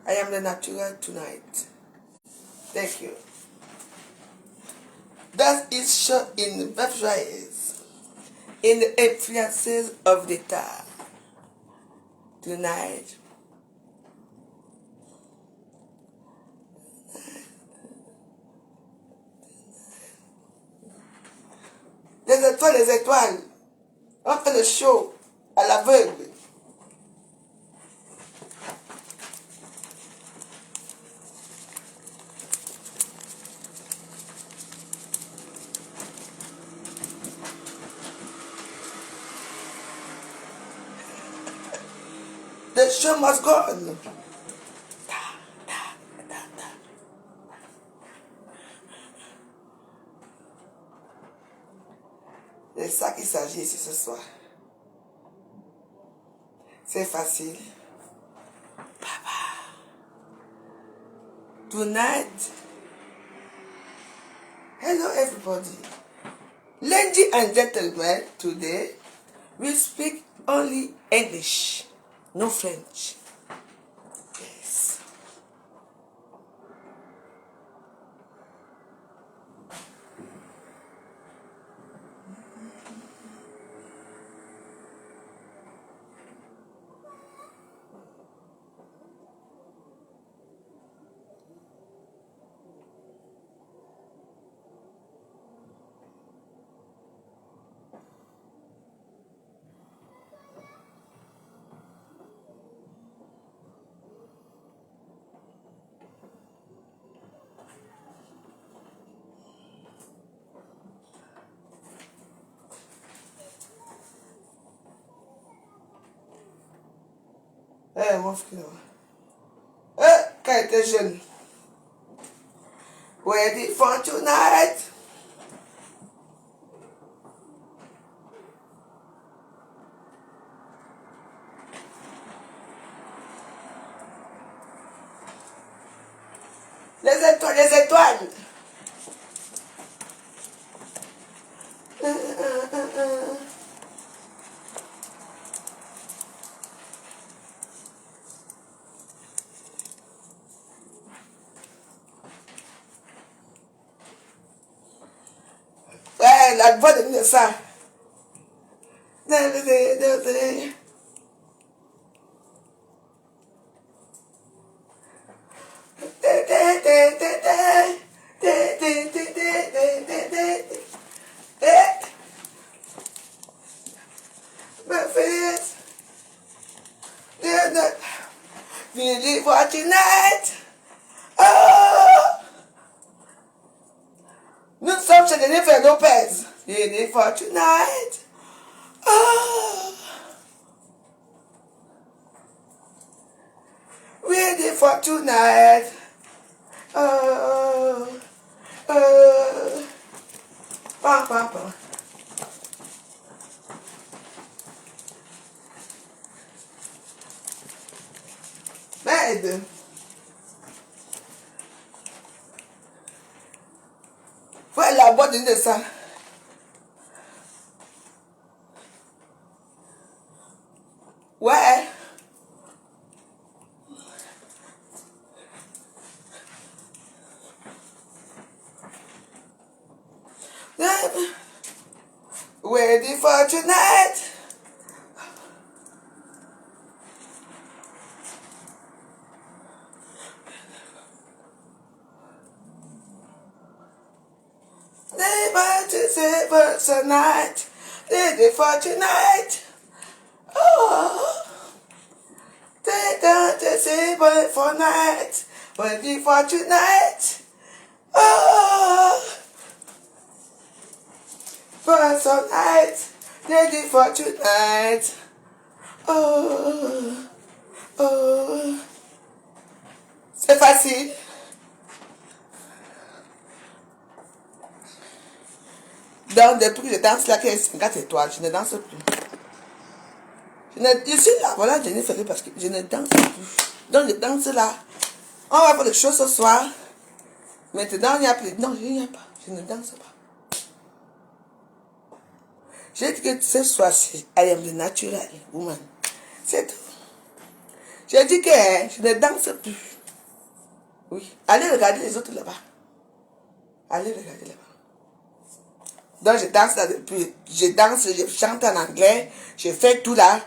I am the natural tonight. Thank you. That is shown in Baptist in the influences of the time. Tonight. Les étoiles, en train de show à l'aveugle. The show must go on. C'est ça qu'il s'agit ici ce soir. C'est facile. Papa. Tonight. Hello everybody. Ladies and gentlemen, today we speak only English, no French. Yes. Mon frère. Quand il était jeune. Ready for tonight? Les étoiles, les étoiles. Ouais, la voix de ça. Really for tonight. Oh! Nous sommes chez Jennifer Lopez. Really for tonight. Oh! Ready for tonight. Oh! Oh! Pam, pam, pam. Merde. Voilà la boîte de ça. Ouais. Ready for tonight. Tonight, ready for tonight. Oh, they don't say but for night, ready for tonight. Oh, for tonight, ready for tonight. Oh, oh, c'est facile. Dans depuis que je danse là, qui est 54 étoiles, je ne danse plus. Je suis là, voilà, je ne fais parce que je ne danse plus. Donc je danse là. On va faire des choses ce soir. Maintenant, il n'y a plus. Non, il n'y a pas. Je ne danse pas. J'ai dit que ce soir-ci, I am the natural woman. C'est tout. J'ai dit que je ne danse plus. Oui. Allez regarder les autres là-bas. Allez regarder là-bas. Donc je danse là depuis. Je danse, je chante en anglais. Je fais tout là.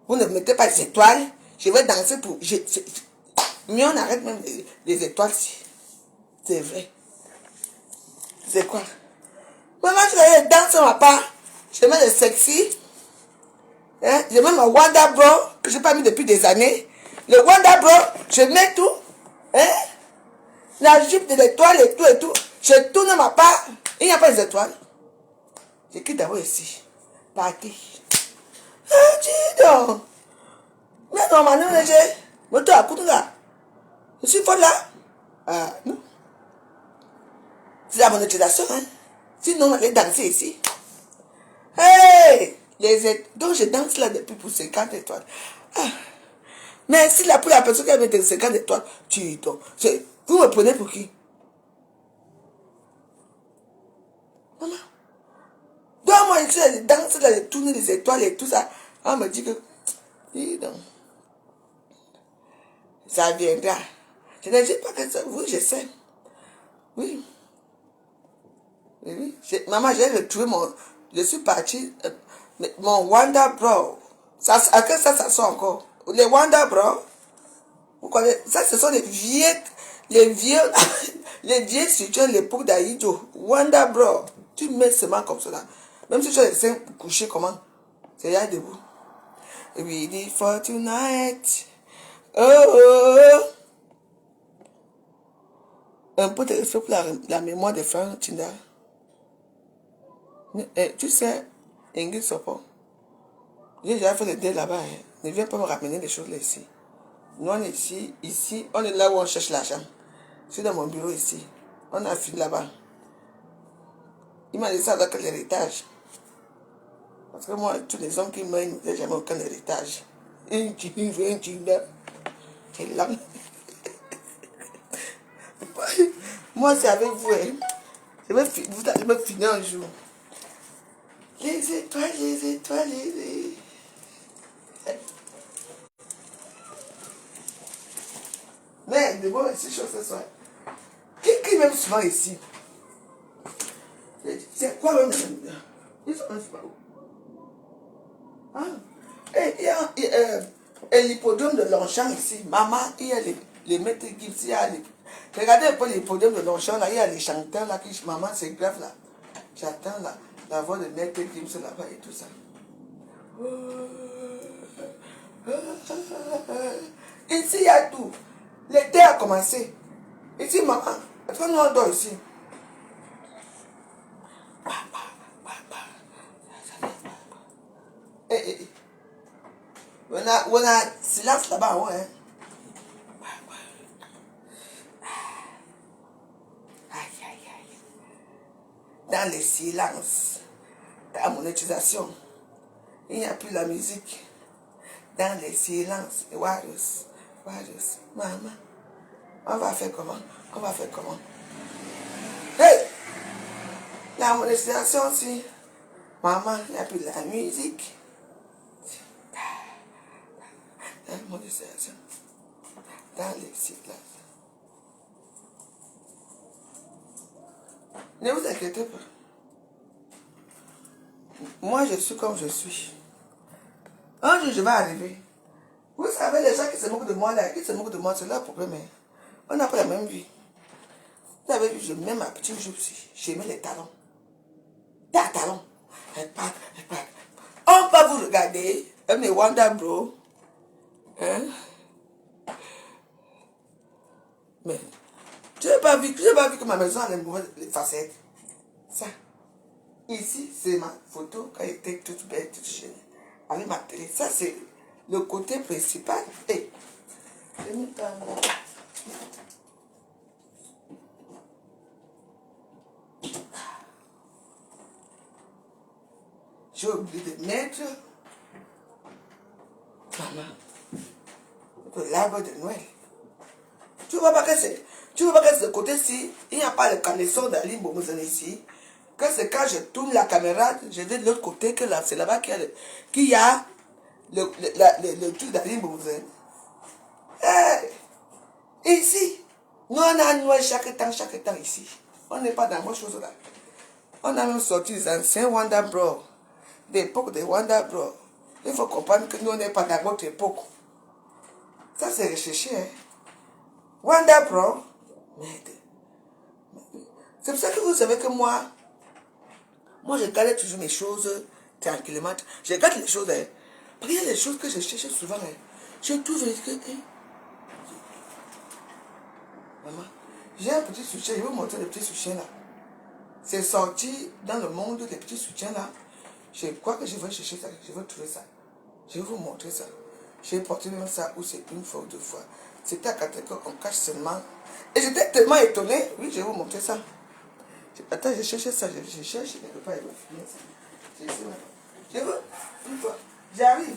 Vous ne mettez pas les étoiles. Je vais danser pour... Mais on arrête même les étoiles si. C'est vrai. C'est quoi? Maman, je danse ma part. Je mets le sexy. Hein? Je mets ma Wonder Bro, que je n'ai pas mis depuis des années. Le Wonder Bro, je mets tout. Hein? La jupe de l'étoile et tout et tout. Je tourne ma part. Il n'y a pas les étoiles. Je quitte d'abord ici. Parti. Ah, dis donc. Mais normalement, j'ai. Moto à couteau là. Je suis folle là. Ah, non. C'est la monétisation, hein. Sinon, on allait danser ici. Hey! Donc, je danse là depuis pour 50 étoiles. Ah. Mais si là, pour la personne qui a mis 50 étoiles, donc, vous me prenez pour qui? Maman. Donc, moi, je danse là, je tourne les étoiles et tout ça. On me dit que. Dis donc. Ça viendra. Je ne dis pas que ça. Oui, je sais. Oui. Oui. Maman, j'ai retrouvé mon. Je suis parti. Mon Wonder Bro. À quel ça sort encore? Les Wonder Bro. Vous connaissez? Ça, ce sont les vieux. Les vieux situés de l'époque d'Aïdjo. Wonder Bro. Tu mets seulement comme cela. Même si tu as les seins couchés, comment? C'est là debout. Ready for tonight. Oh, oh, oh. Un peu de respect pour la mémoire de Frank Tinda. Tu sais, Ingrid Sopon, j'ai déjà fait le dé là-bas. Hein. Ne viens pas me ramener des choses là ici. Nous, on est ici, on est là où on cherche l'argent. Je suis dans mon bureau ici. On a fini là-bas. Il m'a laissé avec l'héritage. Parce que moi, tous les hommes qui meurent, ils n'ont jamais aucun héritage. Un Tinda. C'est là. Moi, c'est avec vous. Hein. Je vais finir un jour. Les étoiles, les étoiles, les... Mais de bon, c'est chaud ce soir. Qui même souvent ici? C'est quoi même? Ils sont même souvent où? Ah. Et il y a l'hippodrome de Longchamp ici. Maman, il y a les maîtres Gibbs, il y a les... Regardez un peu l'hippodrome de Longchamp, là, il y a les chanteurs là qui... Maman, c'est grave là. J'attends là, la voix de maître Gibbs là-bas et tout ça. Ici, il y a tout. L'été a commencé. Ici, maman, est-ce que nous on dort ici? On a silence là-bas, ouais. Aïe, aïe, aïe. Dans les silences, la monétisation, il n'y a plus la musique. Dans les silences, Warriors, maman, on va faire comment? On va faire comment? Hey! La monétisation aussi. Maman, il n'y a plus la musique. La monétisation. Dans les silences. Ne vous inquiétez pas. Moi, je suis comme je suis. Un jour, je vais arriver. Vous savez, les gens qui se moquent de moi, là, qui se moquent de moi, c'est leur problème. Hein. On n'a pas la même vie. Vous avez vu, je mets ma petite jupe aussi. Je mets les talons. Des talons. Elle part. On va vous regarder. Elle me Wonder Bro. Hein? Mais, je n'ai pas vu que ma maison a les facettes. Ça. Ici, c'est ma photo quand elle était toute belle, toute jeune. Avec ma télé. Ça, c'est le côté principal. Et, j'ai oublié de mettre maman l'arbre de Noël. Tu vois pas que c'est ce côté-ci, il n'y a pas le caleçon d'Ali Bomozan ici. Que c'est quand je tourne la caméra, je vais de l'autre côté, que c'est là-bas qu'il y a le truc d'Ali Bomozan. Ici, Nous, on a noué chaque temps ici. On n'est pas dans vos choses là. On a même sorti les anciens Wonder Bro, d'époque de Wonder Bro. Il faut comprendre que nous, on n'est pas dans votre époque. Ça, c'est recherché. Hein? Wonder Bro. Merde. C'est pour ça que vous savez que moi, je garde toujours mes choses tranquillement. Je garde les choses. Hein? Parce qu'il y a des choses que je cherche souvent. Hein? Je trouve que... Hein? Maman, j'ai un petit soutien. Je vais vous montrer le petit soutien là. C'est sorti dans le monde des petits soutiens là. Je crois que je vais chercher ça. Je vais trouver ça. Je vais vous montrer ça. J'ai porté même ça où c'est une fois ou deux fois. C'était à Catégor qu'on cache seulement. Et j'étais tellement étonné. Oui, je vais vous montrer ça. Attends, je cherche ça. Je cherche. Je ne peux pas finir ça. Je veux. Une fois. J'arrive.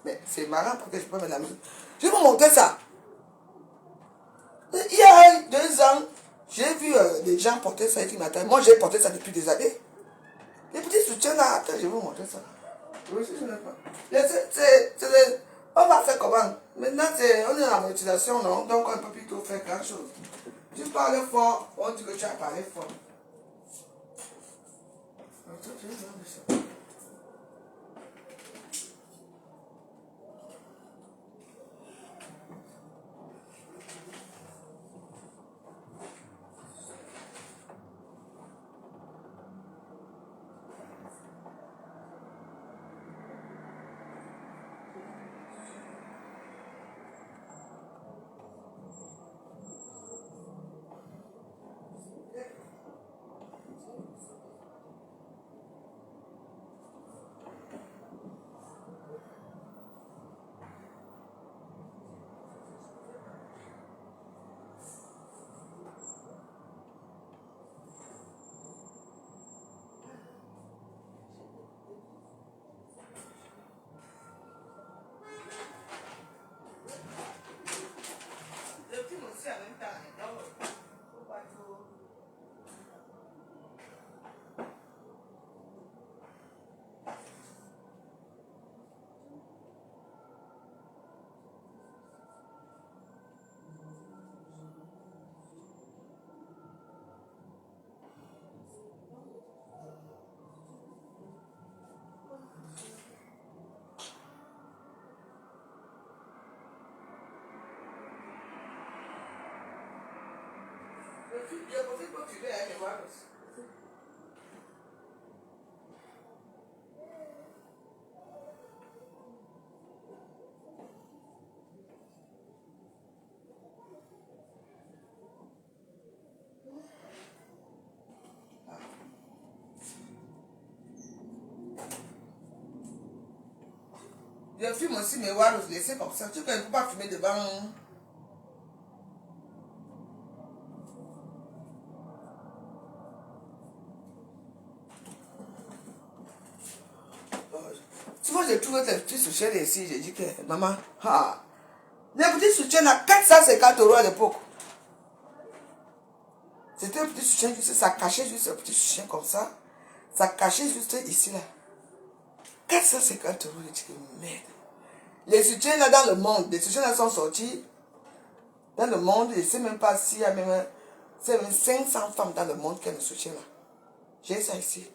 Mais c'est marrant parce que je peux mettre la musique. Je vais vous montrer ça. Il y a 2 ans, j'ai vu des gens porter ça qui m'attendent. Moi, j'ai porté ça depuis des années. Les petits soutiens là. Attends, je vais vous montrer ça. Oui, je n'ai pas. On va faire comment? Maintenant, on est en monétisation, non? Donc, on peut plutôt faire quelque chose. Tu parles fort, on dit que tu as parlé fort. Attends, je vais voir ça. Le film aussi en même temps. Donc, faut pas trop. Le film, il y a beaucoup de films à voir aussi. Le film aussi, mais voir, laisser comme ça. Tu ne peux pas filmer devant. Souvent, je trouve des petits soutiens ici. J'ai dit que, maman, les petits soutiens à 450 € à l'époque. C'était un petit soutien, ça cachait juste un petit soutien comme ça. Ça cachait juste ici, là. 450 €, je dis que merde. Les soutiens là dans le monde, les soutiens là sont sortis dans le monde. Je ne sais même pas s'il y a même 500 femmes dans le monde qui ont le soutien là. J'ai ça ici.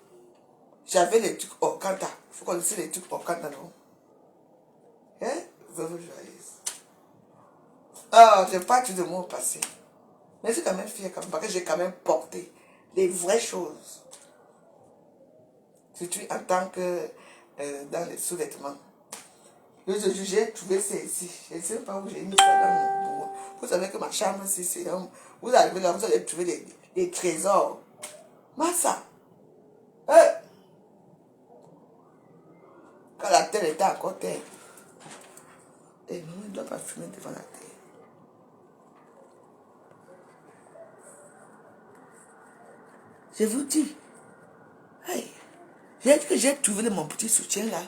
J'avais les trucs Okanta. Vous connaissez les trucs Okanta, non? Hein? Veuve joyeuse. Ah, je n'ai pas tout de mon passé. Mais je suis quand même fière parce que j'ai quand même porté les vraies choses. Surtout en tant que dans les sous-vêtements. J'ai trouvé ça ici. Je ne sais pas où j'ai mis ça dans mon bureau. Vous savez que ma chambre, ici, c'est vous arrivez là, vous allez trouver des trésors. Massa. Quand la terre était encore terre. Et non, il ne doit pas fumer devant la terre. Je vous dis. Hey, j'ai dit que j'ai trouvé mon petit soutien là.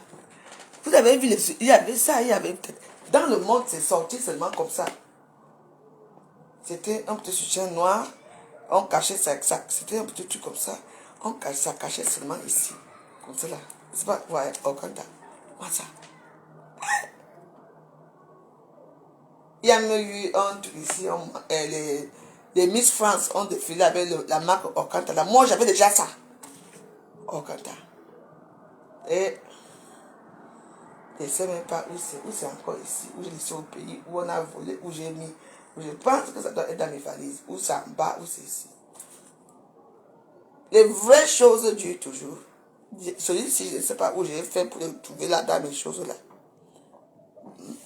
Vous avez vu, il y avait ça, il y avait peut-être. Dans le monde, c'est sorti seulement comme ça. C'était un petit soutien noir. On cachait ça, c'était un petit truc comme ça. Ça cachait seulement ici. Comme ça là. C'est pas, ouais, au Canada. Voilà ça. Il y a même eu un truc ici, Les Miss France ont défilé avec la marque Okanta. Là, moi, j'avais déjà ça. Okanta. Et je ne sais même pas où c'est encore ici, où j'ai laissé au pays, où on a volé, où j'ai mis. Où je pense que ça doit être dans mes valises. Où c'est en bas, où c'est ici. Les vraies choses durent toujours. Celui-ci, je ne sais pas où j'ai fait pour les trouver là dans mes choses là.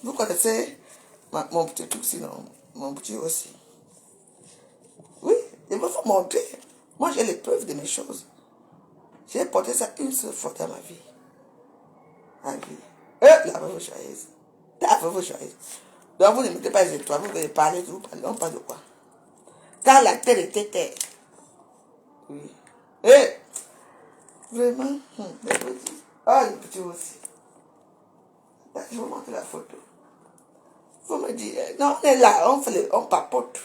Vous connaissez mon petit truc sinon, mon petit aussi. Oui, il me faut montrer. Moi, j'ai les preuves de mes choses. J'ai porté ça une seule fois dans ma vie. Ma vie. La veuve joyeuse. La veuve joyeuse. Donc, vous ne mettez pas les étoiles, vous voulez parler, on parle de quoi? Quand la terre était terre. Oui. Vraiment, les petits. Ah, les petits aussi. Je vous montre la photo. Vous me dites, non, on est là, on papote.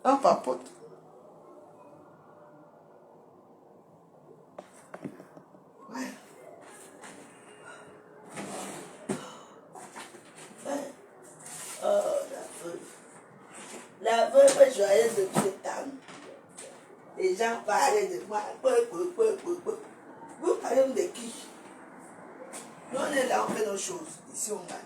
On papote. Ouais. Ouais. Oh, la veuve. La veuve joyeuse de tous les temps. Les gens parlaient de moi. Vous parlez de qui? Nous, on est là, on fait nos choses. Ici, on gagne.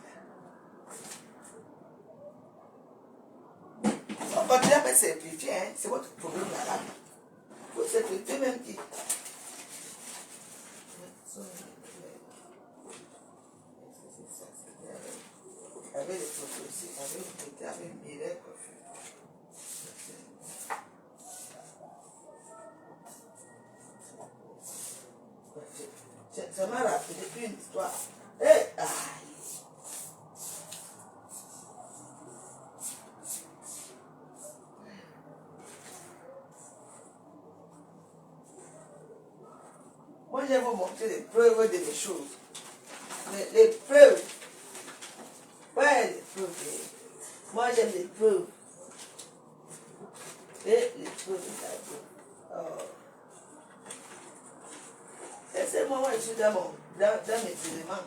On continue à me simplifier, hein. C'est votre problème là-bas. Vous simplifiez même qui? Avec les photos aussi, avec Mireille Coiffure. Ça m'a rappelé une histoire. Moi, je vais vous montrer les preuves de mes choses. Les preuves. Ouais, les preuves. Moi, j'aime les preuves. Et les preuves de la vie. Oh. C'est moi, je suis dans mes éléments.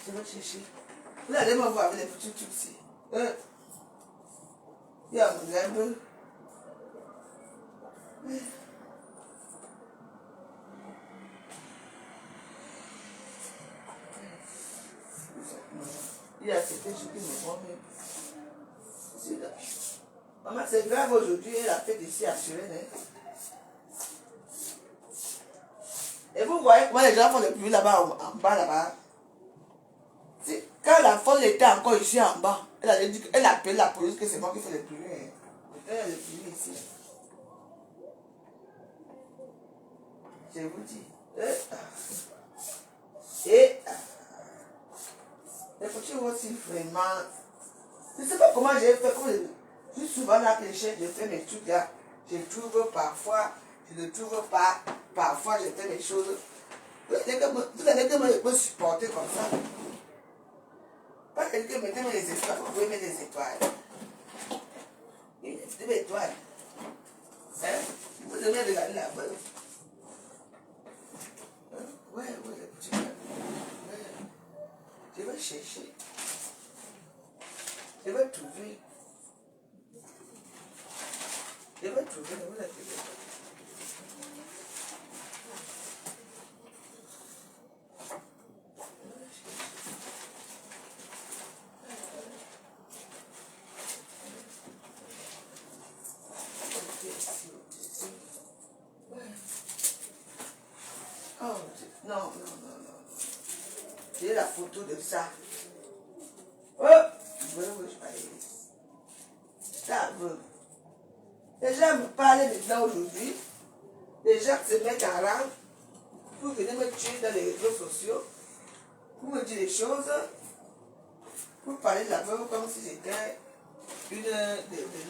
Je vais chercher. Vous allez me voir avec les petits trucs ici. Il y a mon lèvre. Il y a certaines choses qui me vont même. Maman, c'est grave aujourd'hui, elle a fait ici à Suren. Et vous voyez comment les gens font le bruit là-bas, en bas là-bas. Quand la folle était encore ici en bas, elle a appelé la police que c'est moi qui fais le bruit. Elle a le bruit ici. Je vous dis. Les petits aussi vraiment. Je ne sais pas comment j'ai fait. Je suis souvent là que je fais mes trucs là. Je trouve parfois, je ne trouve pas. Parfois, je fais mes choses. Vous allez que me supporter comme ça. Pas quelqu'un mettez les étoiles, vous pouvez mettre les étoiles. Mettez les étoiles. Hein? Vous devez regarder la veuve. Ouais, les petits gars. Ouais. Je vais chercher. Je vais trouver. Je vais trouver, vous la trouver. Oh, non. J'ai la photo de ça. Oh, ça veut. Les gens me parlent maintenant aujourd'hui. Les gens se mettent en rang pour venir me tuer dans les réseaux sociaux, pour me dire des choses, pour parler de la veuve comme si j'étais une de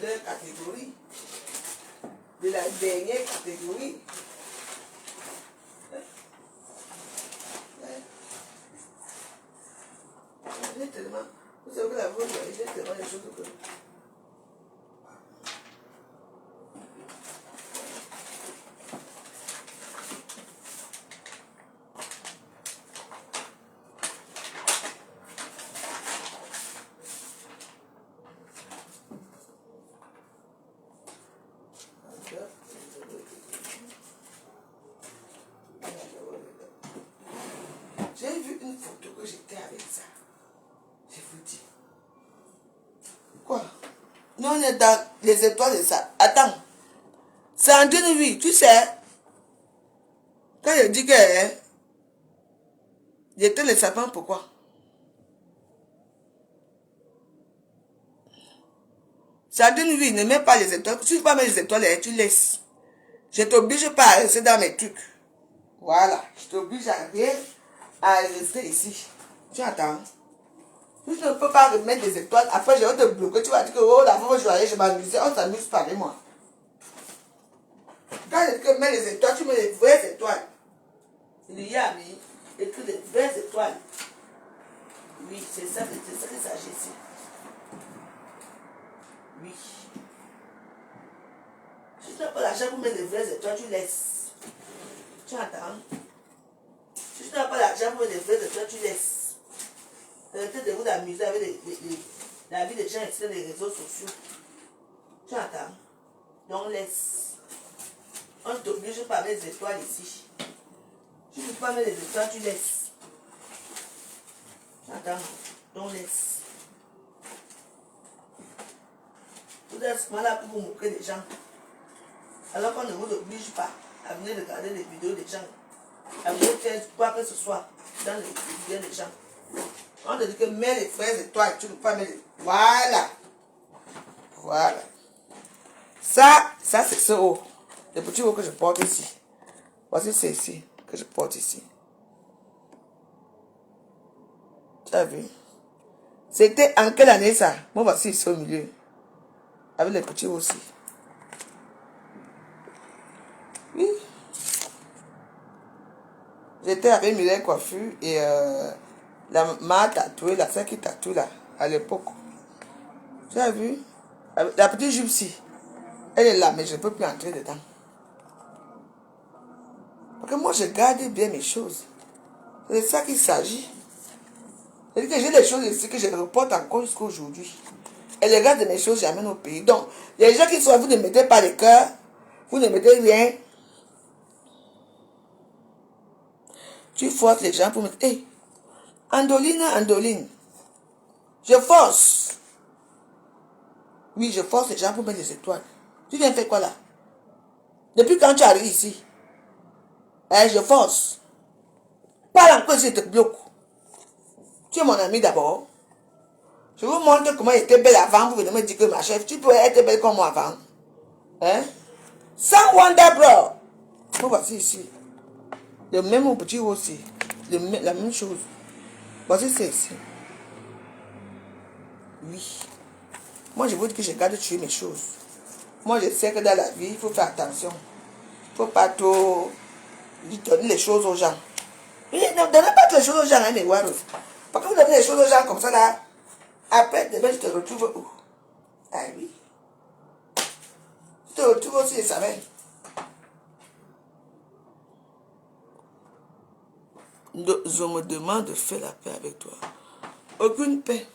leur catégorie, de la dernière catégorie. J'ai tellement, vous savez que la veuve, j'ai tellement de choses que... Quoi? Non, on est dans les étoiles de ça. Attends. C'est en 2008, tu sais. Quand je dis que j'étais le sapin, pourquoi? C'est en 2008, ne mets pas les étoiles. Si tu ne veux pas mettre les étoiles, tu laisses. Je t'oblige pas à rester dans mes trucs. Voilà. Je t'oblige à rester ici. Tu entends? Si je ne peux pas remettre des étoiles, après je vais te bloquer. Tu vas dire que oh, la fois où je vais aller, je m'amuse. On s'amuse pas avec moi. Quand je te mets les étoiles, tu mets les vraies étoiles. Il y a mis écrit les vraies étoiles. Oui, c'est ça qu'il s'agit ici. Oui. Si tu n'as pas l'argent pour mettre les vraies étoiles, tu laisses. Tu entends? Si tu n'as pas l'argent pour mettre les vraies étoiles, tu laisses. Arrêtez de vous amuser avec la vie des gens sur les réseaux sociaux. Tu entends? Donc laisse. On ne t'oblige pas à mettre les étoiles ici. Si tu ne peux pas mettre les étoiles, tu laisses. Tu entends? Donc laisse. Vous êtes souvent là pour vous moquer des gens. Alors qu'on ne vous oblige pas à venir regarder les vidéos des gens. À venir faire quoi que ce soit dans les vidéos des gens. On te dit que mets les fraises étoiles, tu ne peux pas mettre les... Voilà. Voilà. Ça c'est ce haut. Le petit haut que je porte ici. Voici c'est ici que je porte ici. Tu as vu? C'était en quelle année ça? Moi voici ici au milieu. Avec les petits aussi. Oui. J'étais avec Mireille Coiffure et ma tatouée, la celle qui tatoue là, à l'époque. Tu as vu? La petite gypsy. Elle est là, mais je ne peux plus entrer dedans. Parce que moi, je garde bien mes choses. C'est de ça qu'il s'agit. C'est-à-dire que j'ai des choses ici que je reporte encore jusqu'à aujourd'hui. Et les reste de mes choses, j'amène au pays. Donc, les gens qui sont, vous ne mettez pas les cœurs, vous ne mettez rien. Tu forces les gens pour mettre... Hé, Andoline. Je force. Oui, je force les gens pour mettre les étoiles. Tu viens faire quoi là? Depuis quand tu arrives ici? Je force. Parle encore si je te bloque. Tu es mon ami d'abord. Je vous montre comment elle était belle avant. Vous venez me dire que ma chef, tu peux être belle comme moi avant. Hein? Sans wonder bro. Vous voici ici. Le même petit aussi. La même chose. Voici c'est ici. Oui. Moi je vous dis que je garde tuer mes choses. Moi je sais que dans la vie, il faut faire attention. Il ne faut pas trop donner les choses aux gens. Oui, ne donnez pas les choses aux gens, hein, mes warros. Parce que vous donnez les choses aux gens comme ça là. Après, demain, je te retrouve où? Ah oui. Je te retrouve aussi, je savais. Je me demande de faire la paix avec toi. Aucune paix.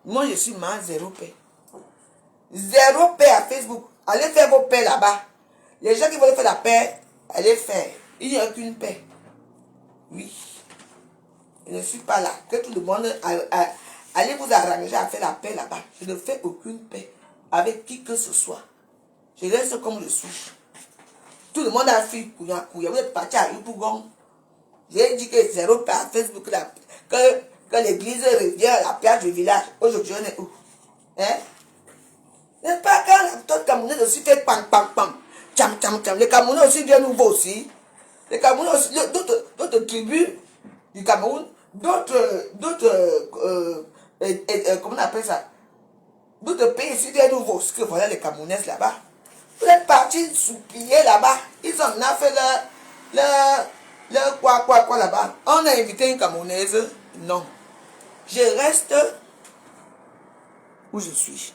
Moi, je suis mal, zéro paix. Zéro paix à Facebook. Allez faire vos paix là-bas. Les gens qui veulent faire la paix, allez faire. Il n'y a aucune paix. Oui. Je ne suis pas là. Que tout le monde allez vous arranger à faire la paix là-bas. Je ne fais aucune paix avec qui que ce soit. Je reste comme je suis. Tout le monde a fait couillant. Vous êtes parti à Yopougon. J'ai dit que zéro paix à Facebook là. Que l'église revient à la place du village. Aujourd'hui, on est où? Hein? N'est-ce pas quand d'autres Camerounais aussi fait pam pam pam. Tcham tcham tcham. Les Camerounais aussi bien nouveaux aussi. Les Camerounais aussi, d'autres tribus du Cameroun, comment on appelle ça? D'autres pays ici bien nouveaux. Ce que voilà les Camerounais là-bas. Vous êtes partis soupiller là-bas. Ils ont fait leur quoi là-bas. On a invité une Camerounaise. Non. Je reste où je suis.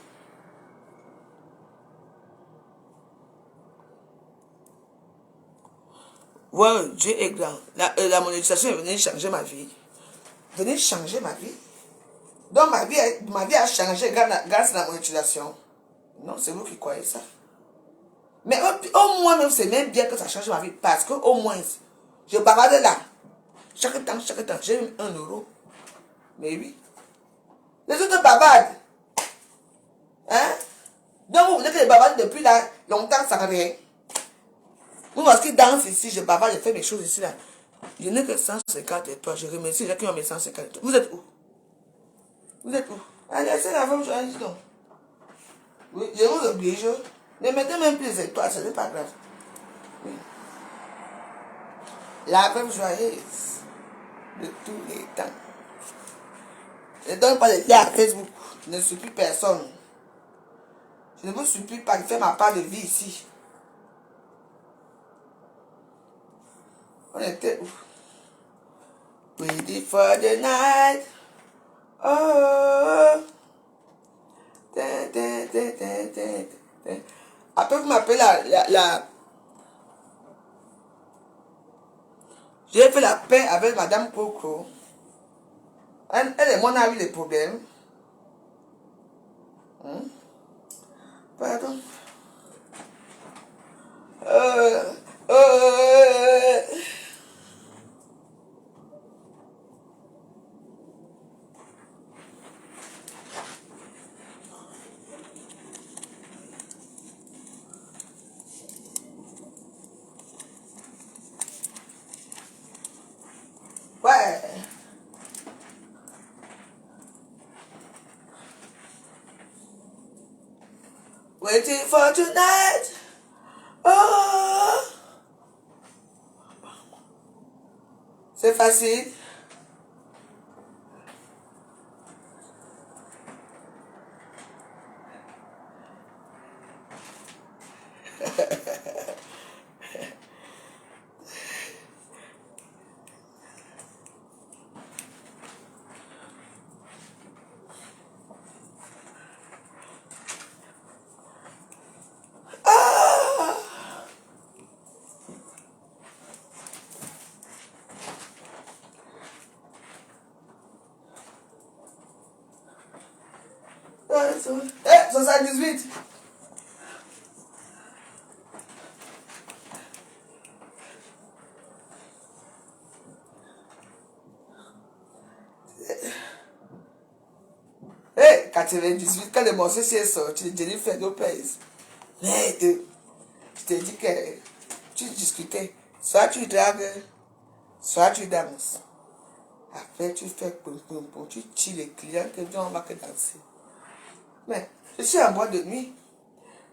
Ouais, Dieu est grand. La monétisation est venue changer ma vie. Venue changer ma vie. Donc ma vie a changé grâce à la monétisation. Non, c'est vous qui croyez ça. Mais au moins, même c'est même bien que ça change ma vie. Parce que au moins, je bavarde là. Chaque temps, j'ai eu 1 euro. Mais oui. Les autres bavardent. voulez que je bavarde depuis là, longtemps, ça ne rien. Vous voyez qui danse ici, je bavarde, je fais mes choses ici là. Je n'ai que 150 étoiles. Je remercie les gens qui ont mes 150 étoiles. Vous êtes où? Vous êtes où? Allez, c'est la même chose. Allez, donc. Oui, je vous oblige. Ne mettez même plus les étoiles, ce n'est pas grave. Oui. La même joyeuse de tous les temps. Je ne donne pas les liens à Facebook. Je ne supplie personne. Je ne vous supplie pas de faire ma part de vie ici. On était où? Ready for the night. Oh. Après, vous m'appelez la... J'ai fait la paix avec Madame Coco. Elle et moi, on a eu des problèmes. Pardon. Ouais. Waiting for tonight. Oh. C'est facile. Eh, 78. Eh, 98, quand le morceau est sorti, Jennifer Lopez. Mais je te dis que tu discutais. Soit tu dragues, soit tu danses. Après, tu fais pom pom pom, tu tues les clients que tu on va que danser. Mais je suis en boîte de nuit.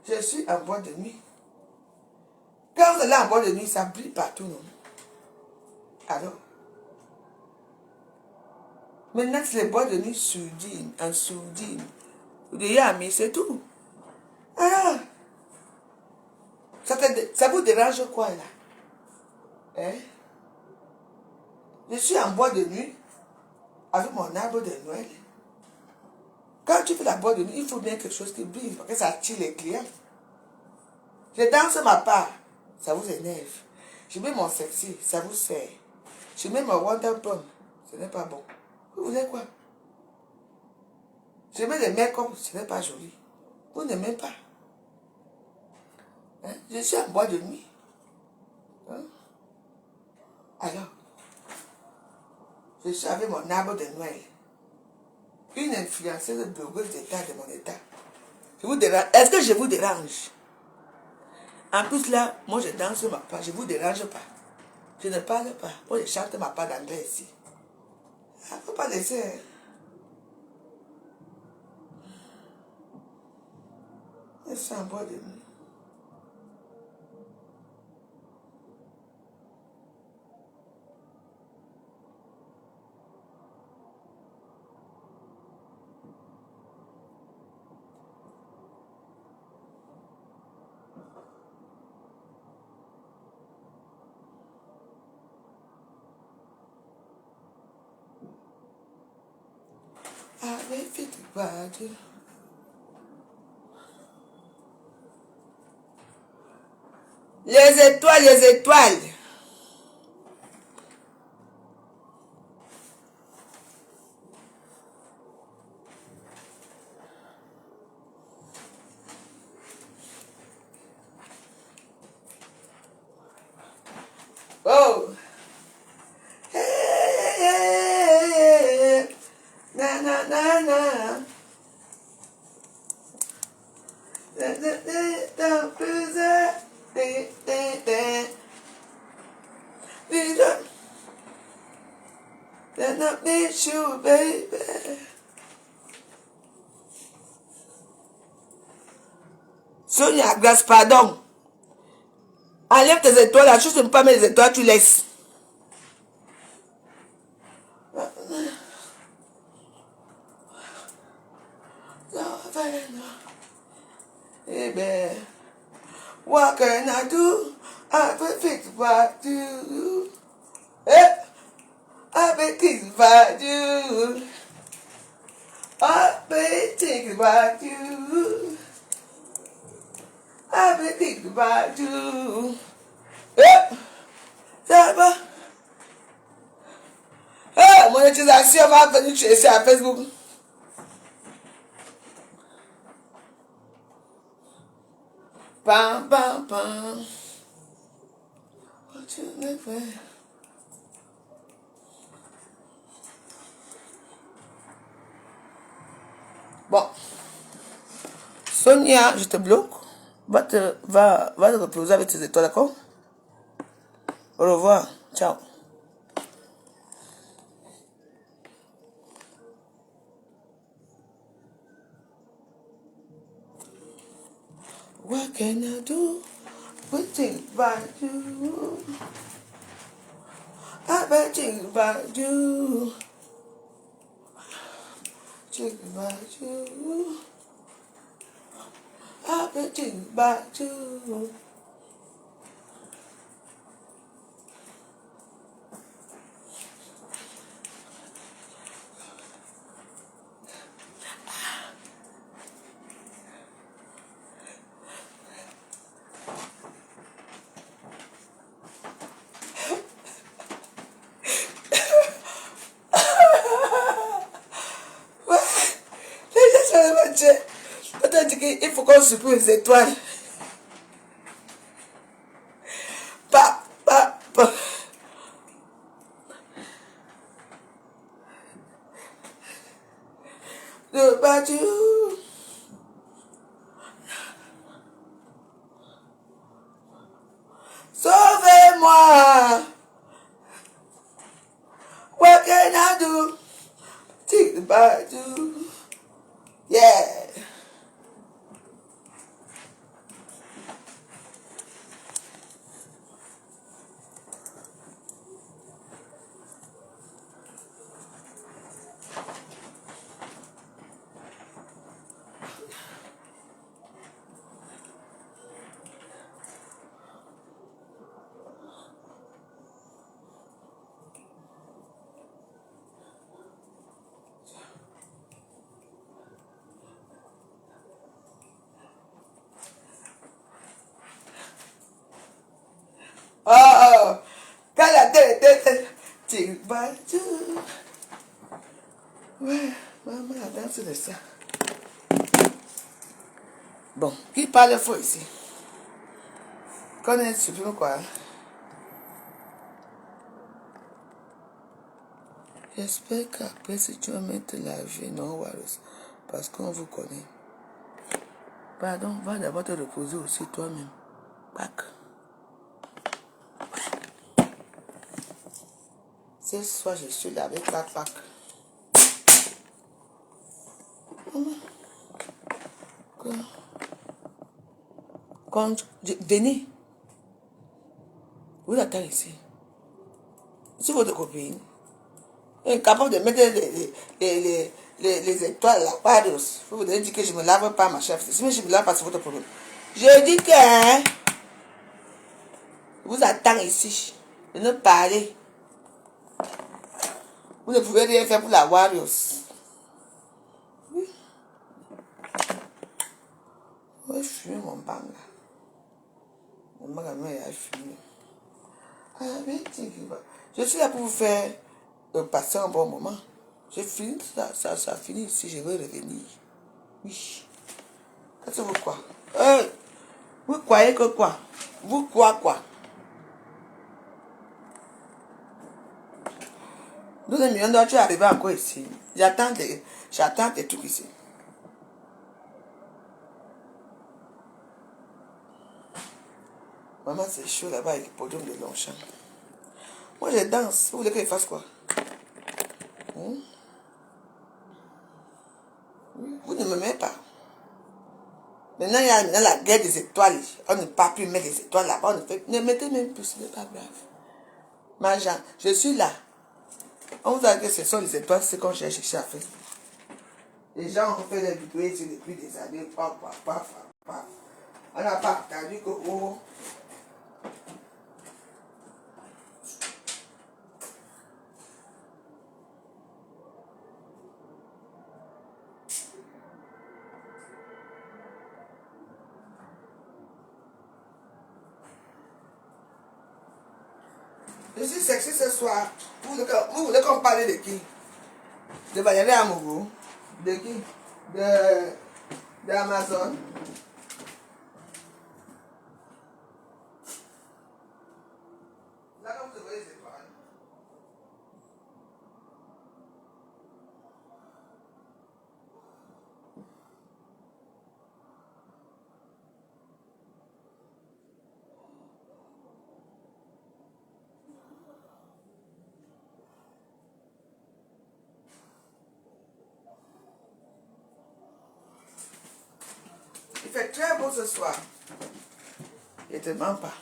Je suis en boîte de nuit. Quand vous allez en boîte de nuit, ça brille partout, non? Alors, maintenant, c'est les boîtes de nuit sourdines, en sourdine. Vous devez aimer, c'est tout. Alors, ça vous dérange quoi, là? Hein? Je suis en boîte de nuit avec mon arbre de Noël. Quand tu fais la boîte de nuit, il faut bien quelque chose qui brille, parce que ça attire les clients. Je danse ma part, ça vous énerve. Je mets mon sexy, ça vous sert. Je mets mon Wonder Bomb, ce n'est pas bon. Vous voulez quoi? Je mets les make-up, ce n'est pas joli. Vous n'aimez pas. Hein? Je suis en boîte de nuit. Hein? Alors, je suis avec mon arbre de Noël. Une influenceuse blogueuse d'état de mon état. Je vous dérange. Est-ce que je vous dérange? En plus là, moi je danse ma part, je ne vous dérange pas. Je ne parle pas. Moi je chante ma part d'anglais ici. Il ne faut pas laisser. Hein. Je suis en bois de nuit. Avec vite, Dieu. Les étoiles, les étoiles. Oh. Hey, hey, hey. Na na na na. Then I miss you, baby. Sonia, grâce, pardon. Enlève tes étoiles là, juste ne pas mettre les étoiles, tu laisses. Eh ben, what can I do? I will think about you. Eh? I will think about you. I will think about you. I will think about you. Eh? Ça va? Eh, monétisation va venir chercher à Facebook. Pam, pam, pam. What you never... Bon. Sonia, je te bloque. Va te reposer avec tes étoiles, d'accord? Au revoir. Ciao. What can I do? We think about you. I bet think about you. Think about you. I bet think about you. Il faut qu'on supprime les étoiles. Pa, pa, pa. Le battu. Sauvez-moi. What can I do? Think about you. Yeah. Oh, quand la tête, tu vas tout. Ouais, maman a dansé de ça. Bon, qui parle faux ici? Connais, tu peux quoi? J'espère qu'après, si tu vas mettre la vie, non, Warus, parce qu'on vous connaît. Pardon, va d'abord te reposer aussi toi-même. Bac. Ce soir, je suis là avec la Pâques. Quand venez, vous attendez ici. C'est votre copine. Incapable de mettre les étoiles là, pardon. Vous voudrez dire que je ne me lave pas, ma chef. Si je me lave pas, c'est votre problème. Je dis que hein, vous attendez ici. De ne parler. Vous ne pouvez rien faire pour la Warriors. Oui. Ouais, je fume mon bang là. Mon bang a fumé. Ah, mais je suis là pour vous faire passer un bon moment. J'ai fini, ça finit ici, je vais revenir. Oui. Qu'est-ce que vous quoi? Vous croyez que quoi? Vous croyez quoi? Nous, les millions d'heures, tu es arrivé encore ici. J'attends des trucs ici. Maman, c'est chaud là-bas avec le podium de Longchamp. Moi, je danse. Vous voulez que je fasse quoi? Vous ne me mettez pas. Maintenant, il y a maintenant la guerre des étoiles. On ne peut plus mettre des étoiles là-bas. Ne mettez même plus, ce n'est pas grave. Majan, je suis là. On vous a dit que ce sont les étoiles, c'est qu'on cherche à faire. Les gens ont fait des vidéos ici depuis des années. Paf, paf, paf, paf. On n'a pas entendu que... Oh. Je suis sexy ce soir. Vous voulez qu'on parle de qui? De Valérie Amourou? De qui? D'Amazon? Là, comme vous voyez, c'est pas. Il fait très beau ce soir. Je ne te mens pas.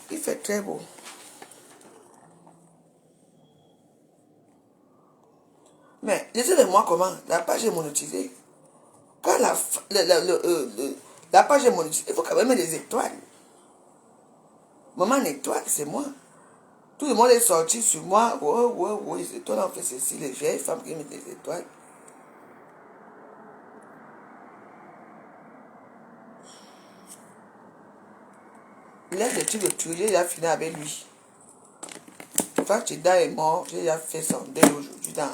Il fait très beau. Mais dites-moi comment la page est monétisée. Quand la page est monétisée, il faut quand même mettre des étoiles. Maman, une étoile, c'est moi. Tout le monde est sorti sur moi. Ouais, les étoiles ont fait ceci. Les vieilles femmes qui mettent des étoiles. Laisse le type de tuer, j'ai déjà fini avec lui. Quand Chida est mort, j'ai déjà fait son deuil aujourd'hui dans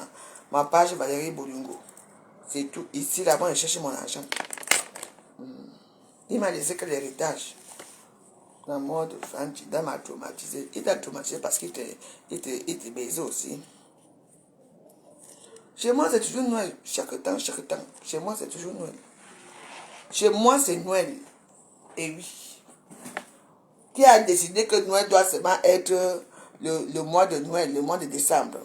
ma page Valérie Bolingo. C'est tout. Ici, là-bas, je cherche mon argent. Il m'a laissé que l'héritage. La mort de Franck Chida m'a traumatisé. Il t'a traumatisé parce qu'il était baisé aussi. Chez moi, c'est toujours Noël. Chaque temps. Chez moi, c'est toujours Noël. Chez moi, c'est Noël. Et oui. Qui a décidé que Noël doit seulement être le mois de Noël, le mois de décembre?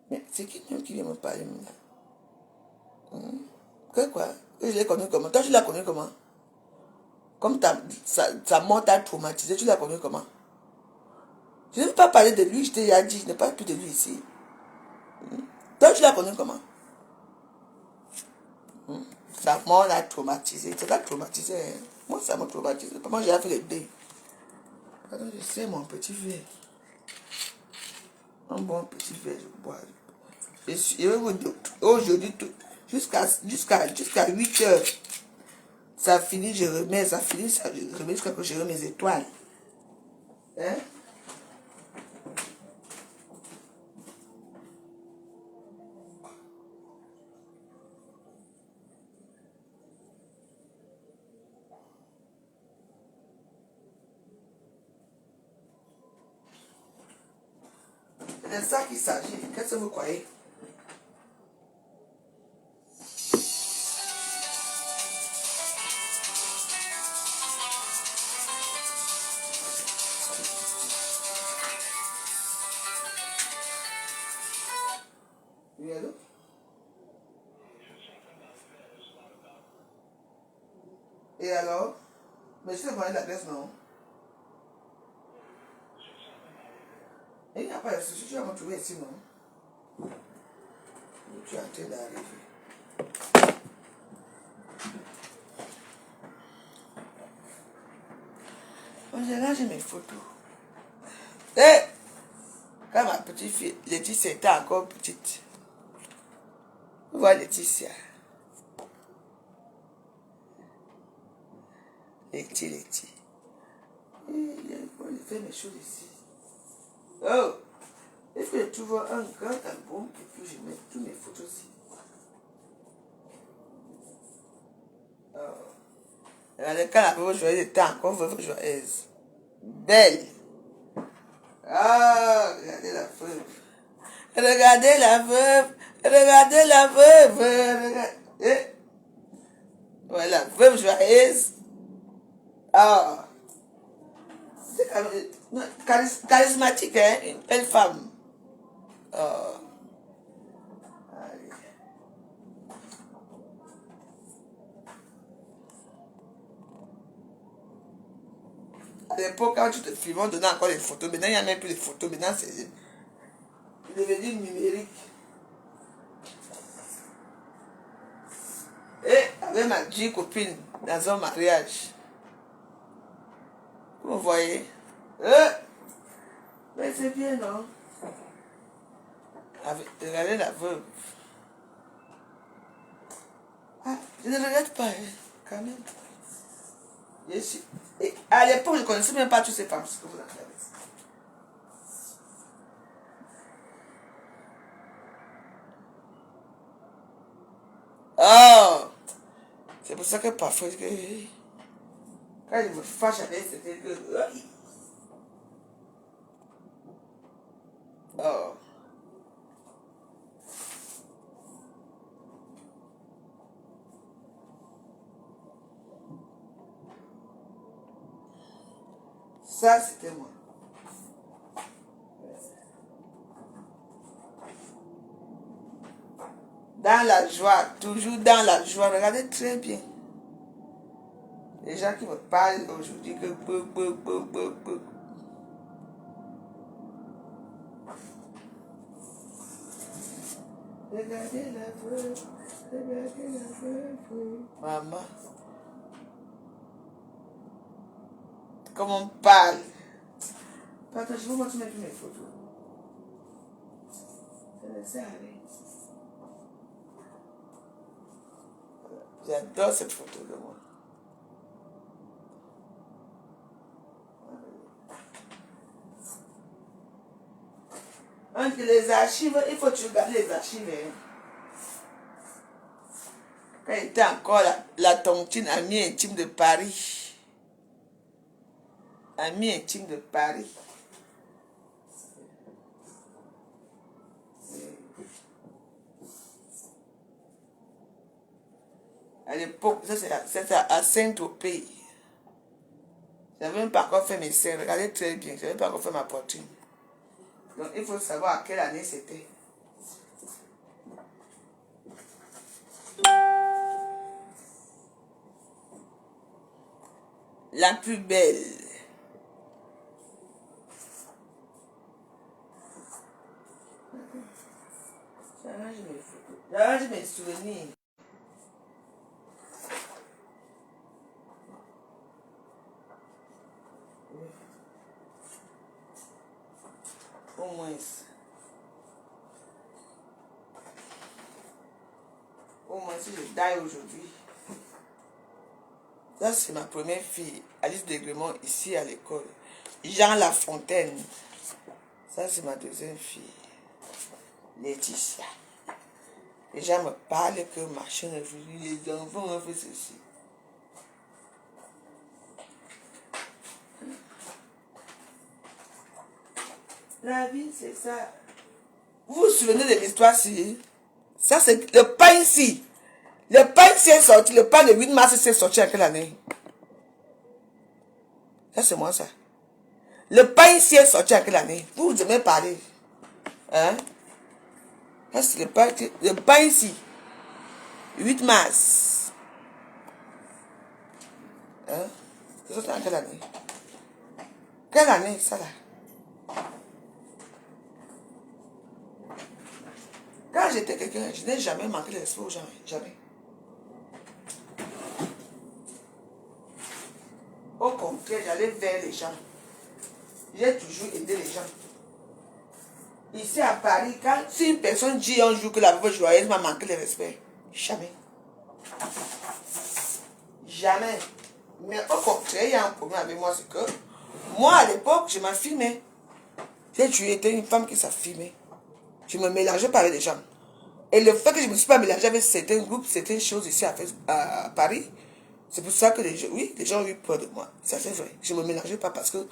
Mais c'est qui même qui vient me parler là? Que quoi? Que je l'ai connu comment? Toi, tu l'as connu comment? Comme sa mort t'a traumatisé, tu l'as connu comment? Je ne veux pas parler de lui, je t'ai déjà dit, je ne parle plus de lui ici. Toi, tu l'as connu comment? Sa mort l'a traumatisé. Ça l'a traumatisé. Hein? Moi, ça m'a traumatisé. Moi, j'ai fait le dé. Pardon, je sais, mon petit verre. Un bon petit verre, je bois. Je vais vous dire, aujourd'hui, jusqu'à 8 heures, ça finit, je remets, ça finit, ça, je remets jusqu'à que je remets mes étoiles. Hein? C'est de ça qu'il s'agit. Qu'est-ce que vous croyez? Oui, allô? Et alors? Mais je te demandé l'adresse, non? Et il n'y a pas de souci, tu vas me trouver ici, non? Tu es en train d'arriver. Là, j'ai mes photos. Eh! Quand ma petite fille, Laetitia était encore petite. Vous voyez Laetitia. Letty. Il fait mes choses ici. Oh! Est-ce que je trouve un grand album et puis je mets toutes mes photos ici? Oh. Regardez, quand la veuve joyeuse était encore veuve joyeuse. Belle. Ah, regardez la veuve. Regardez la veuve. Regardez la veuve. Regardez. Ouais, la veuve joyeuse. Ah. Charismatique, hein? Une belle femme. Oh. À l'époque, quand tu te filmes, on donnait encore les photos. Maintenant, il n'y a même plus les photos. Maintenant, c'est devenu numérique. Et avec ma dure copine dans un mariage. Vous voyez? Mais c'est bien, non? Regardez la veuve. Ah, je ne regrette pas, hein, quand même. Et à l'époque, je ne connaissais même pas toutes ces femmes que vous avez. Oh! C'est pour ça que parfois, quand je me fâche avec, c'était que... Oh! Ça, c'était moi. Dans la joie, toujours dans la joie. Regardez très bien. Les gens qui me parlent aujourd'hui que... Regardez la veuve. Regardez la veuve. Maman. Comme on parle. Pardon, je vous montre même plus mes photos. Ça laisse aller. J'adore cette photo de moi. Entre les archives, il faut que tu regardes les archives. Hein. Quand il était encore la tontine, amie intime de Paris. Amie intime de Paris. À l'époque, ça c'est à Saint-Tropez. Je n'avais même pas encore fait mes seins. Regardez très bien. Je n'avais pas encore fait ma poitrine. Donc il faut savoir à quelle année c'était. La plus belle. J'arrange mes photos. J'arrange mes souvenirs. Au moins. Au moins si je daille aujourd'hui. Ça, c'est ma première fille, Alice Degremont, ici à l'école. Jean Lafontaine. Ça, c'est ma deuxième fille, Laetitia. Les gens me parlent que machin est venu, les enfants ont fait ceci. La vie, c'est ça. Vous vous souvenez de l'histoire si? Ça, c'est le pain ici. Le pain s'est sorti, le pain de 8 mars s'est sorti à quelle année? Ça, c'est moi, ça. Le pain ici est sorti à quelle année? Vous aimez parler. Hein? Ça, c'est le pain ici. 8 mars. Hein? C'est sorti à quelle année? Quelle année, ça là? Quand j'étais quelqu'un, je n'ai jamais manqué de respect aux gens. Jamais. Au contraire, j'allais vers les gens. J'ai toujours aidé les gens. Ici à Paris, quand si une personne dit un jour que la veuve joyeuse m'a manqué de respect, jamais. Jamais. Mais au contraire, il y a un problème avec moi, c'est que moi à l'époque, je m'affirmais. J'ai toujours été une femme qui s'affirmait. Je me mélangeais pas avec les gens. Et le fait que je ne me suis pas mélangée avec certains groupes, certaines choses ici à Paris, c'est pour ça que les gens ont eu peur de moi. Ça c'est vrai. Je ne me mélangeais pas parce que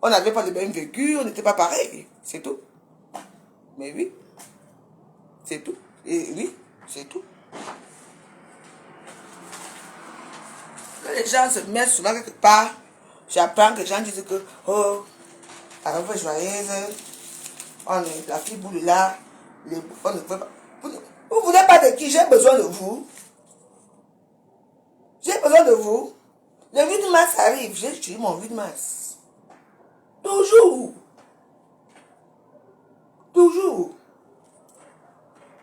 on n'avait pas le même vécu, on n'était pas pareil. C'est tout. Mais oui, c'est tout. Et oui, c'est tout. Quand les gens se mettent souvent quelque part, j'apprends que les gens disent que, oh, la reine joyeuse, on est la fille boule là, on ne veut pas. Vous voulez pas de qui? J'ai besoin de vous. J'ai besoin de vous. Le 8 mars arrive, j'ai tué mon 8 mars. Toujours. Toujours.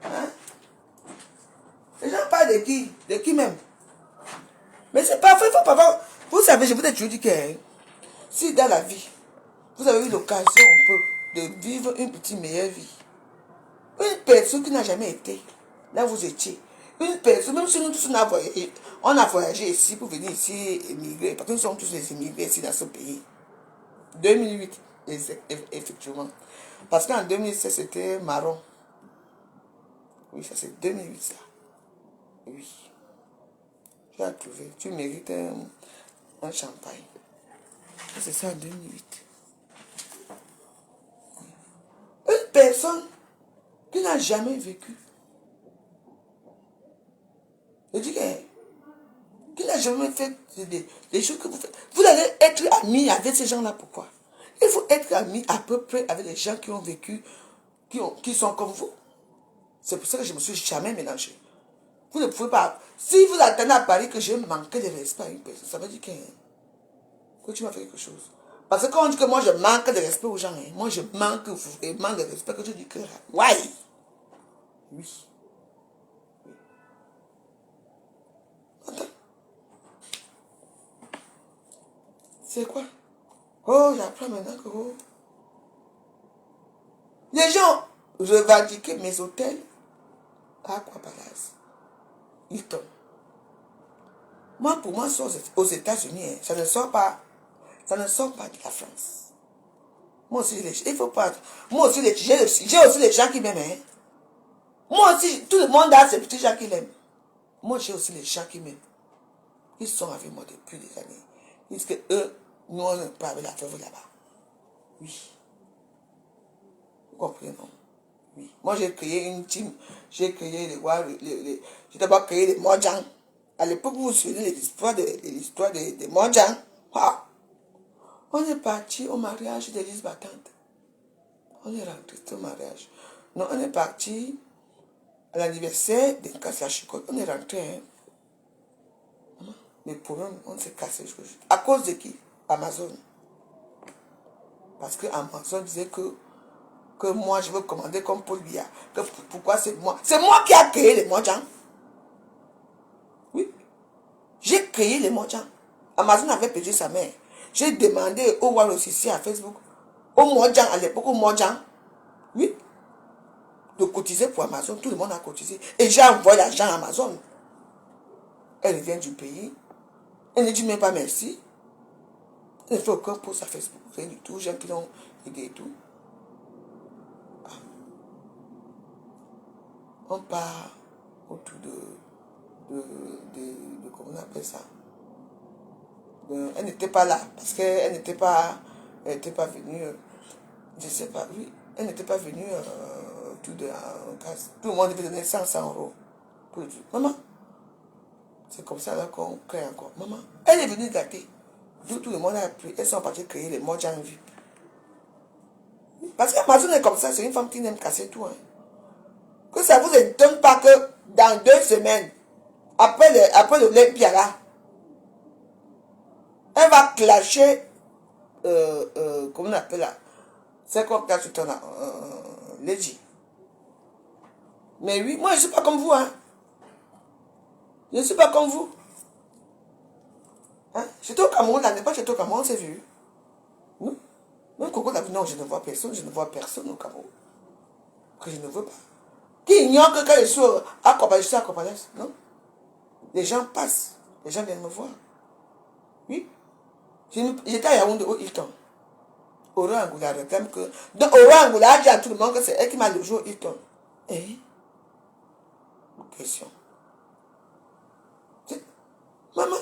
Hein? Les gens parlent de qui? De qui même? Mais c'est parfait, il faut pas voir. Vous savez, je vous ai toujours dit que si dans la vie, vous avez eu l'occasion un peu de vivre une petite meilleure vie, une personne qui n'a jamais été là vous étiez, une personne, même si nous tous on a voyagé ici pour venir ici émigrer, parce que nous sommes tous des immigrés ici dans ce pays. 2008, effectivement. Parce qu'en 2007, c'était marron. Oui, ça c'est 2008 ça. Oui. Tu as trouvé. Tu mérites un champagne. C'est ça en 2008. Une personne qui n'a jamais vécu. Je dis qui n'a jamais fait des choses que vous faites. Vous allez être amis avec ces gens-là. Pourquoi? Il faut être amis à peu près avec les gens qui ont vécu, qui sont comme vous. C'est pour ça que je ne me suis jamais mélangé. Vous ne pouvez pas. Si vous attendez à Paris que je manquais de respect à une personne, ça veut dire que tu m'as fait quelque chose. Parce que quand on dit que moi je manque de respect aux gens, moi je manque vraiment de respect, que tu dis que ouais. Oui. Attends. C'est quoi? Oh, j'apprends maintenant que les gens revendiquaient mes hôtels à Aqua Palace, Hilton. Moi, pour moi, aux États-Unis, ça ne sort pas de la France. Moi aussi, il faut pas. Moi aussi, j'ai aussi les gens qui m'aiment. Hein. Moi aussi, tout le monde a ses petits gens qui l'aiment. Moi, j'ai aussi les gens qui m'aiment. Ils sont avec moi depuis des années. Ils disent que eux, nous, on ne pas avec la veuve là-bas. Oui. Vous comprenez, non? Oui. Moi, j'ai créé une team. J'ai créé j'ai d'abord créé les Mojang. À l'époque, vous vous souvenez de l'histoire des Mojang. Wow. On est parti au mariage d'Élise Battante. On est rentré au mariage. Non, on est parti à l'anniversaire de Nkassa Chicotte. On est rentré. Hein. Mais pour nous, on s'est cassé. À cause de qui? Amazon. Parce que Amazon disait que moi, je veux commander comme Paul Biya. Pourquoi c'est moi? C'est moi qui ai créé les Mojang. Oui. J'ai créé les Mojang. Amazon avait payé sa mère. J'ai demandé au Wallos ici à Facebook, au Mojang à l'époque, au Mojang, oui, de cotiser pour Amazon. Tout le monde a cotisé. Et j'ai envoyé l'argent à Amazon. Elle vient du pays. Elle ne dit même pas merci. Elle ne fait aucun post à Facebook. Rien du tout. J'ai un client et tout. Ah. On part autour de comment on appelle ça? Elle n'était pas là. Parce qu'elle n'était pas venue. Je ne sais pas. Oui. Elle n'était pas venue tout le monde devait donner 500 euros. Pour le truc. Maman. C'est comme ça là qu'on crée encore. Maman. Elle est venue gâter. Tout le monde a pris. Elles sont parties créer les Mojang VIP. Parce qu'Amazon est comme ça. C'est une femme qui n'aime casser tout. Hein. Que ça vous étonne pas que dans 2 semaines, après l'Olympia là, elle va clasher, comment on appelle là, c'est quoi clash tout là, Lady. Mais oui, moi je ne suis pas comme vous, hein. Je ne suis pas comme vous. Hein? J'étais au Cameroun, là, n'est pas j'étais au Cameroun, c'est vu. Non? Même Coco l'a vu, non, je ne vois personne au Cameroun. Que je ne veux pas. Qui ignore que quand je suis à Copa, je suis à Copalès, non? Les gens passent, les gens viennent me voir. Oui. J'étais à Yaoundé au Hilton. Aura Angoula réclame que. Donc Aura Angoula a dit à tout le monde que c'est elle qui m'a logé au Hilton. Eh? Question. Maman.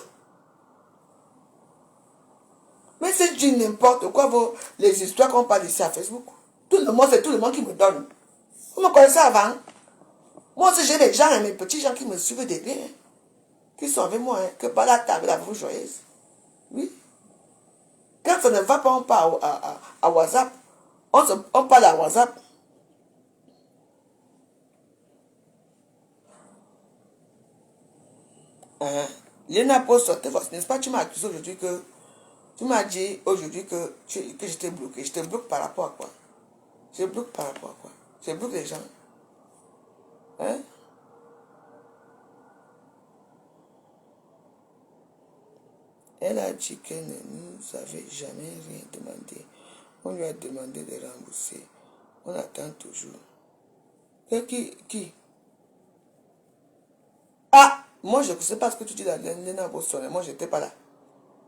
Mais c'est du n'importe quoi, les histoires qu'on parle ici à Facebook. Tout le monde, c'est tout le monde qui me donne. Vous me connaissez avant? Moi aussi, j'ai des gens, hein, mes petits gens qui me suivent derrière, hein, qui sont avec moi, hein, que par la table, la vous joyeuse. Oui. Quand ça ne va pas, on parle à WhatsApp. On parle à WhatsApp. Hein? Léna Post, n'est-ce pas, tu m'as accusé aujourd'hui que... Tu m'as dit aujourd'hui que j'étais bloqué. Je te bloque par rapport à quoi? Je bloque par rapport à quoi? Je bloque les gens. Hein? Elle a dit qu'elle ne nous avait jamais rien demandé. On lui a demandé de rembourser. On attend toujours. Et qui? Ah! Moi, je ne sais pas ce que tu dis dans Léna Boston. Moi, je n'étais pas là.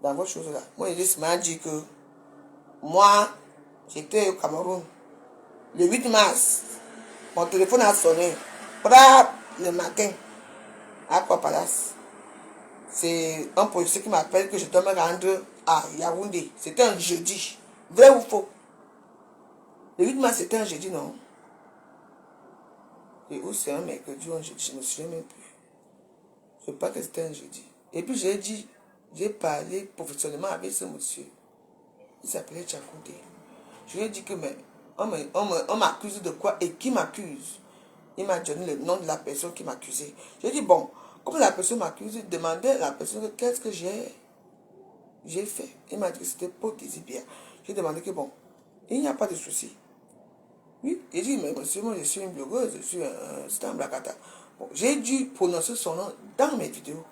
Dans vos choses là. Moi, il m'a dit que moi, j'étais au Cameroun. Le 8 mars, mon téléphone a sonné. Le matin, à Aqua Palace. C'est un policier qui m'appelle que je dois me rendre à Yaoundé. C'était un jeudi. Vrai ou faux? Le 8 mars, c'était un jeudi, non? Et où c'est un mercredi ou un jeudi? Je ne me souviens même plus. Je ne sais pas que c'était un jeudi. Et puis j'ai parlé professionnellement avec ce monsieur. Il s'appelait Tchakoudé. Je lui ai dit que mais, on m'accuse de quoi et qui m'accuse? Il m'a donné le nom de la personne qui m'accusait. J'ai dit bon, comme la personne m'accuse, demandez à la personne qu'est-ce que j'ai fait. Il m'a dit que c'était pour Désibia. J'ai demandé que bon, il n'y a pas de souci. Oui, j'ai dit mais monsieur, moi je suis une blogueuse, je suis un blacata. Bon, j'ai dû prononcer son nom dans mes vidéos.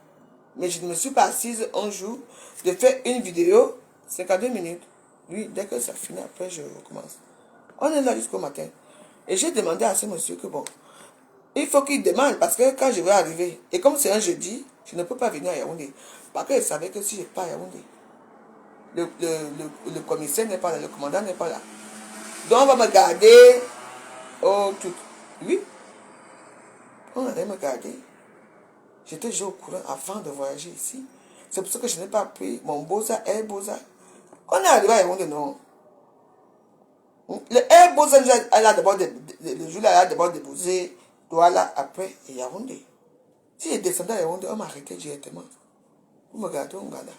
Mais je ne me suis pas assise un jour de faire une vidéo, 52 minutes. Oui, dès que ça finit, après je recommence. On est là jusqu'au matin. Et j'ai demandé à ce monsieur que bon, il faut qu'il demande parce que quand je vais arriver, et comme c'est un jeudi, je ne peux pas venir à Yaoundé. Parce qu'il savait que si je pars à Yaoundé, le commissaire n'est pas là, le commandant n'est pas là. Donc on va me garder au tout. Oui, on allait me garder. J'étais déjà au courant avant de voyager ici. C'est pour ça que je n'ai pas pris mon Bosa, Air Bosa. On est arrivé à Yaoundé, non. Le Air Bosa, le jour-là, elle a d'abord déposé Douala après Yaoundé. Si je descendais à Yaoundé, on m'arrêtait directement. Vous me regardez, on regarde.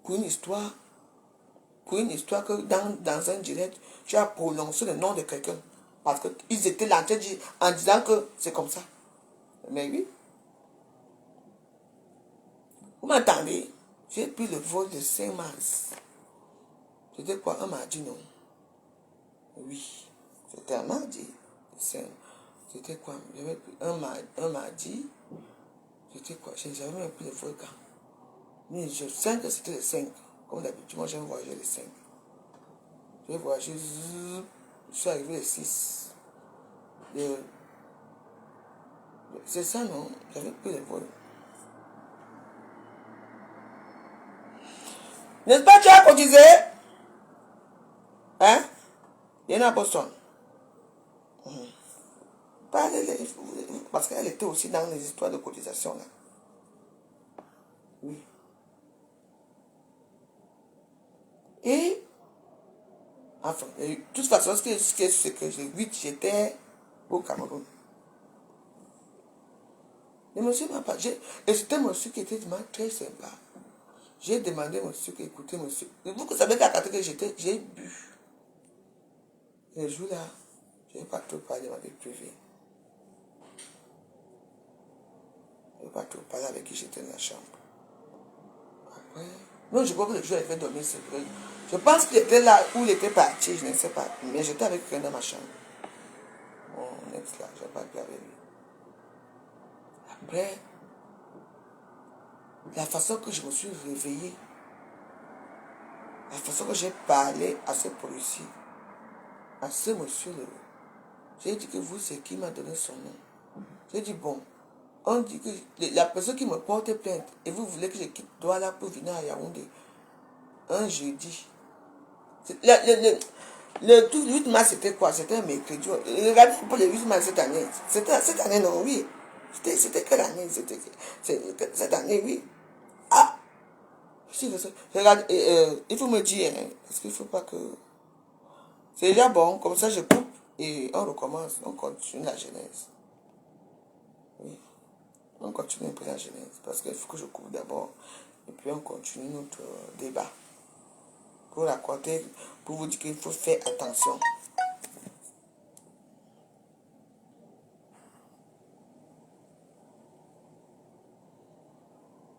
Pour une histoire que dans un direct, tu as prononcé le nom de quelqu'un. Parce qu'ils étaient là en disant que c'est comme ça. Mais oui. Vous m'entendez? J'ai pris le vol de 5 mars. C'était quoi? Un mardi, non? Oui. C'était un mardi. C'était quoi? J'avais pris un mardi. C'était quoi? J'avais même pris le vol quand? Mais je sens que c'était le 5. Comme d'habitude, moi j'aime voyager le 5. J'ai voyagé. Je suis arrivé le 6. C'est ça, non? J'avais pris le vol. N'est-ce pas, tu as cotisé? Hein? Il y en a à Boston. Parce qu'elle était aussi dans les histoires de cotisation, là. Oui. Et, enfin, de toute façon, ce que j'ai vu, j'étais au Cameroun. Le monsieur m'a pas. Et c'était monsieur qui était vraiment très sympa. J'ai demandé à monsieur que, écoutez, monsieur, vous savez qu'à côté que j'ai bu. Le jour-là, je n'ai pas trop parlé de ma vie privée. Je n'ai pas trop parlé avec qui j'étais dans la chambre. Après, non, je crois que le jour, il avait dormi, c'est vrai. Je pense qu'il était là où il était parti, je ne sais pas. Mais j'étais avec quelqu'un dans ma chambre. Mon ex là, je n'ai pas pu avec lui. Après, la façon que je me suis réveillé, la façon que j'ai parlé à ce policier, à ce monsieur-là, j'ai dit que vous, c'est qui m'a donné son nom. J'ai dit, bon, on dit que la personne qui me porte plainte, et vous voulez que je quitte Douala pour venir à Yaoundé, un jeudi. Le 8 mars, c'était quoi? C'était un mercredi. Regardez pour le 8 mars cette année. C'était cette année, non, oui. C'était quelle année? C'était cette année, oui. Ah! Regarde, il faut me dire, hein, parce qu'il ne faut pas que... C'est déjà bon, comme ça je coupe Et on recommence, on continue la genèse. Oui, on continue un peu la genèse. Parce qu'il faut que je coupe d'abord. Et puis on continue notre débat. Pour raconter, pour vous dire qu'il faut faire attention.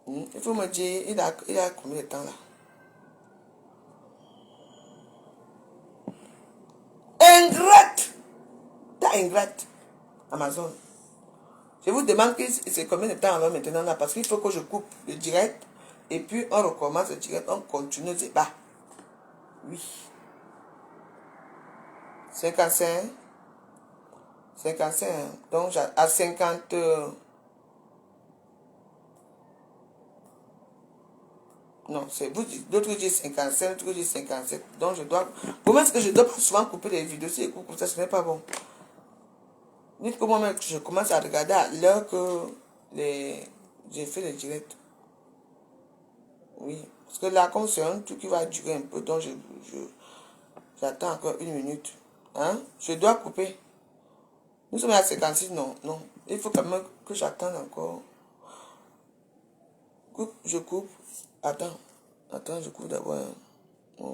Il faut me dire, il a combien de temps là? Ingrate! T'as ingrate. Amazon. Je vous demande que c'est combien de temps alors maintenant là, parce qu'il faut que je coupe le direct et puis on recommence le direct, on continue le débat. Oui. 55. 55. Donc à 50. Non, c'est vous, d'autres disent 55, d'autres disent 57. Donc je dois. Comment est-ce que je dois pas souvent couper les vidéos? Si je coupe ça, ce n'est pas bon. Dites que moi-même, je commence à regarder à l'heure que j'ai fait le direct. Oui. Parce que là, comme c'est un truc qui va durer un peu, donc j'attends encore 1 minute. Hein? Je dois couper. Nous sommes à 56, non, non. Il faut quand même que j'attende encore. Coupe, je coupe. Attends, je coupe d'abord.